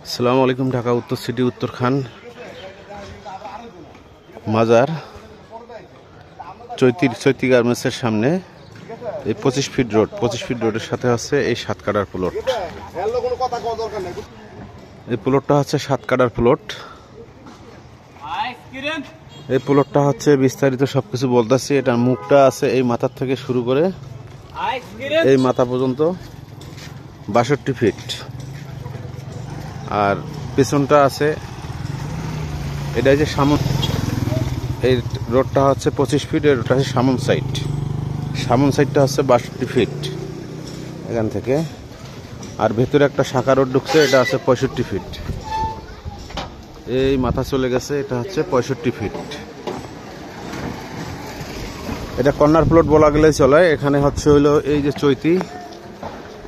আসসালামু আলাইকুম। ঢাকা উত্তর সিটি উত্তরখান মাজার চৈতি গার্মেন্টসের সামনে এই 25 ফিট রোডের সাথে আছে এই 7 কাঠার প্লট। এই প্লটটা হচ্ছে 7 কাঠার প্লট। এই প্লটটা হচ্ছে বিস্তারিত সবকিছু বলতেছি। এটার মুখটা আছে এই মাথার থেকে শুরু করে এই মাথা পর্যন্ত 62 ফিট, আর পেছনটা আছে এটা যে সামন। এই রোডটা হচ্ছে 25 ফিট, এর রোডটা হচ্ছে সামন সাইডটা হচ্ছে 62 ফিট এখান থেকে। আর ভেতরে একটা শাখা রোড ঢুকছে, এটা আছে 65 ফিট। এই মাথা চলে গেছে, এটা হচ্ছে 65 ফিট। এটা কর্নার প্লট বলা গেলে চলে। এখানে হচ্ছে হইলো এই যে চৈতি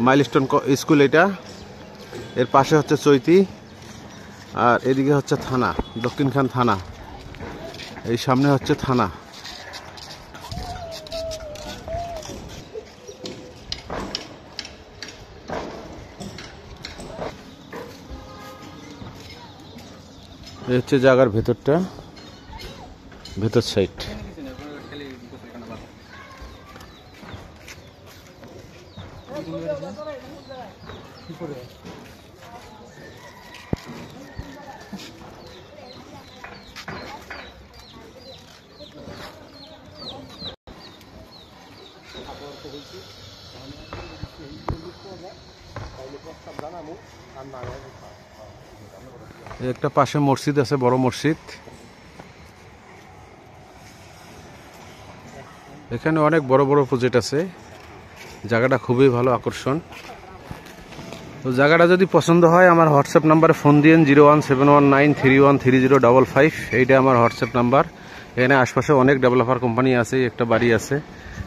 মাইলস্টোন স্কুল, এটা এর পাশে হচ্ছে চৈতি, আর এদিকে হচ্ছে থানা, দক্ষিণখান থানা। এই সামনে হচ্ছে থানা। এই হচ্ছে জায়গার ভেতরটা, ভেতর সাইড। একটা পাশে মসজিদ আছে, বড় মসজিদ। এখানে অনেক বড় বড় প্রজেক্ট আছে। জায়গাটা খুবই ভালো, আকর্ষণ। তো জায়গাটা যদি পছন্দ হয় আমার হোয়াটসঅ্যাপ নাম্বারে ফোন দিন 01719313055। এইটা আমার হোয়াটসঅ্যাপ নাম্বার। এখানে আশপাশে অনেক ডেভেলপার কোম্পানি আছে। একটা বাড়ি আছে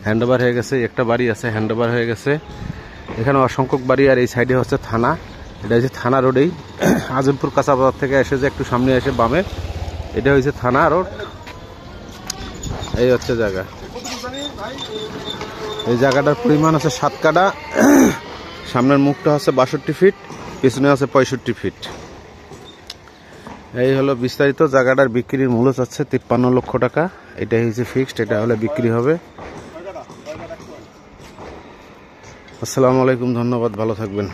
হ্যান্ডওভার হয়ে গেছে, একটা বাড়ি আছে হ্যান্ডওভার হয়ে গেছে। এখানে অসংখ্য বাড়ি। আর এই সাইডে হচ্ছে থানা। এটা হচ্ছে থানা রোডেই, আজমপুর কাঁচা বাজার থেকে এসে যে একটু সামনে এসে বামে, এটা হচ্ছে থানা রোড। এই হচ্ছে জায়গা। এই জায়গাটার পরিমাণ আছে 7 কাঠা। সামনের মুখটা হচ্ছে 62 ফিট, পিছনে আছে 65 ফিট। এই হলো বিস্তারিত। জায়গাটার বিক্রির মূল্য চাচ্ছে 53 লক্ষ টাকা। এটাই হচ্ছে ফিক্সড, এটা হলে বিক্রি হবে। আসসালামু আলাইকুম, ধন্যবাদ, ভালো থাকবেন।